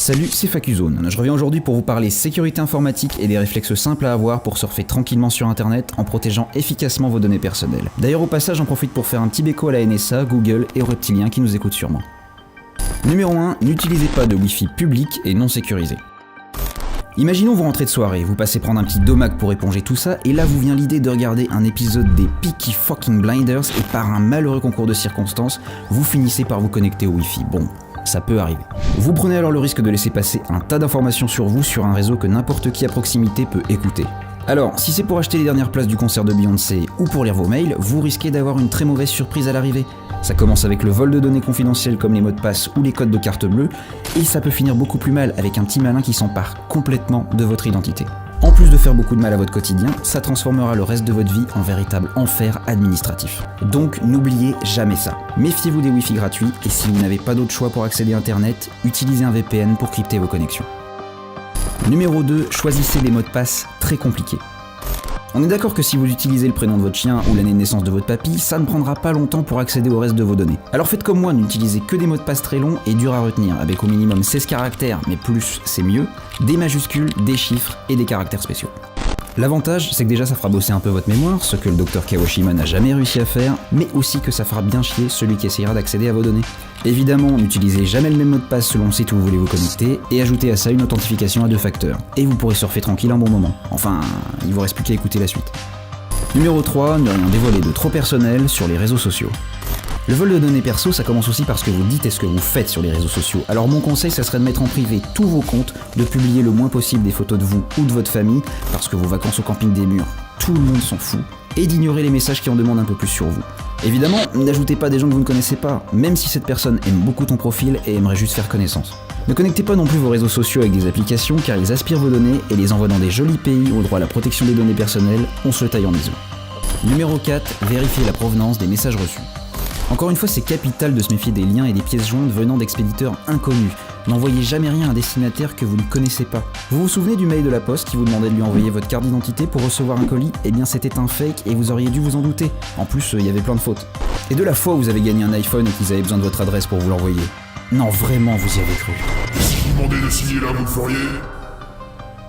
Salut, c'est Facuzone. Je reviens aujourd'hui pour vous parler sécurité informatique et des réflexes simples à avoir pour surfer tranquillement sur internet en protégeant efficacement vos données personnelles. D'ailleurs au passage j'en profite pour faire un petit béco à la NSA, Google et aux reptiliens qui nous écoutent sûrement. Numéro 1, n'utilisez pas de Wi-Fi public et non sécurisé. Imaginons vous rentrez de soirée, vous passez prendre un petit domac pour éponger tout ça, et là vous vient l'idée de regarder un épisode des Peaky Fucking Blinders et par un malheureux concours de circonstances, vous finissez par vous connecter au Wi-Fi. Bon, ça peut arriver. Vous prenez alors le risque de laisser passer un tas d'informations sur vous sur un réseau que n'importe qui à proximité peut écouter. Alors, si c'est pour acheter les dernières places du concert de Beyoncé ou pour lire vos mails, vous risquez d'avoir une très mauvaise surprise à l'arrivée. Ça commence avec le vol de données confidentielles comme les mots de passe ou les codes de carte bleue, et ça peut finir beaucoup plus mal avec un petit malin qui s'empare complètement de votre identité. En plus de faire beaucoup de mal à votre quotidien, ça transformera le reste de votre vie en véritable enfer administratif. Donc n'oubliez jamais ça. Méfiez-vous des Wi-Fi gratuits, et si vous n'avez pas d'autre choix pour accéder à Internet, utilisez un VPN pour crypter vos connexions. Numéro 2, choisissez des mots de passe très compliqués. On est d'accord que si vous utilisez le prénom de votre chien ou l'année de naissance de votre papy, ça ne prendra pas longtemps pour accéder au reste de vos données. Alors faites comme moi, n'utilisez que des mots de passe très longs et durs à retenir, avec au minimum 16 caractères, mais plus c'est mieux, des majuscules, des chiffres et des caractères spéciaux. L'avantage, c'est que déjà ça fera bosser un peu votre mémoire, ce que le Dr Kawashima n'a jamais réussi à faire, mais aussi que ça fera bien chier celui qui essayera d'accéder à vos données. Évidemment, n'utilisez jamais le même mot de passe selon le site où vous voulez vous connecter, et ajoutez à ça une authentification à 2 facteurs, et vous pourrez surfer tranquille un bon moment. Enfin, il vous reste plus qu'à écouter la suite. Numéro 3, ne rien dévoiler de trop personnel sur les réseaux sociaux. Le vol de données perso, ça commence aussi par ce que vous dites et ce que vous faites sur les réseaux sociaux. Alors mon conseil, ça serait de mettre en privé tous vos comptes, de publier le moins possible des photos de vous ou de votre famille, parce que vos vacances au camping des murs, tout le monde s'en fout, et d'ignorer les messages qui en demandent un peu plus sur vous. Évidemment, n'ajoutez pas des gens que vous ne connaissez pas, même si cette personne aime beaucoup ton profil et aimerait juste faire connaissance. Ne connectez pas non plus vos réseaux sociaux avec des applications car ils aspirent vos données et les envoient dans des jolis pays au droit à la protection des données personnelles, on se le taille en bisous. Numéro 4, vérifiez la provenance des messages reçus. Encore une fois, c'est capital de se méfier des liens et des pièces jointes venant d'expéditeurs inconnus. N'envoyez jamais rien à un destinataire que vous ne connaissez pas. Vous vous souvenez du mail de la poste qui vous demandait de lui envoyer votre carte d'identité pour recevoir un colis? Eh bien c'était un fake et vous auriez dû vous en douter. En plus, il y avait plein de fautes. Et de la fois où vous avez gagné un iPhone et qu'ils avaient besoin de votre adresse pour vous l'envoyer. Non, vraiment, vous y avez cru. Si vous demandez de signer là, vous le feriez?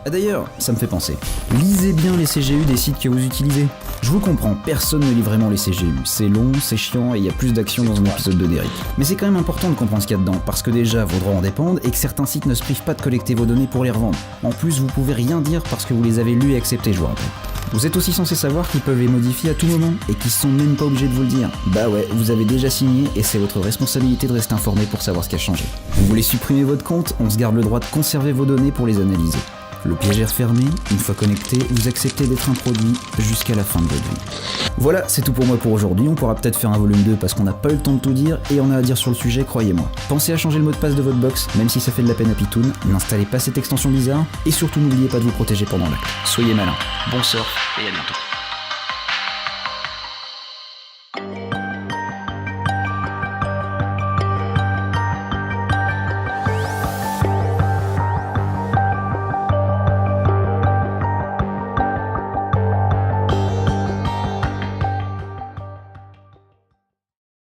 Ah d'ailleurs, ça me fait penser. Lisez bien les CGU des sites que vous utilisez. Je vous comprends, personne ne lit vraiment les CGU. C'est long, c'est chiant et il y a plus d'action dans un épisode de Derrick. Mais c'est quand même important de comprendre ce qu'il y a dedans, parce que déjà, vos droits en dépendent et que certains sites ne se privent pas de collecter vos données pour les revendre. En plus, vous pouvez rien dire parce que vous les avez lus et acceptés, je vous rappelle. Vous êtes aussi censé savoir qu'ils peuvent les modifier à tout moment et qu'ils sont même pas obligés de vous le dire. Bah ouais, vous avez déjà signé et c'est votre responsabilité de rester informé pour savoir ce qui a changé. Vous voulez supprimer votre compte, on se garde le droit de conserver vos données pour les analyser. Le piège est refermé, une fois connecté, vous acceptez d'être un produit jusqu'à la fin de votre vie. Voilà, c'est tout pour moi pour aujourd'hui, on pourra peut-être faire un volume 2 parce qu'on n'a pas eu le temps de tout dire et on a à dire sur le sujet, croyez-moi. Pensez à changer le mot de passe de votre box, même si ça fait de la peine à Pitoun, n'installez pas cette extension bizarre et surtout n'oubliez pas de vous protéger pendant l'acte. Soyez malin, bon surf et à bientôt.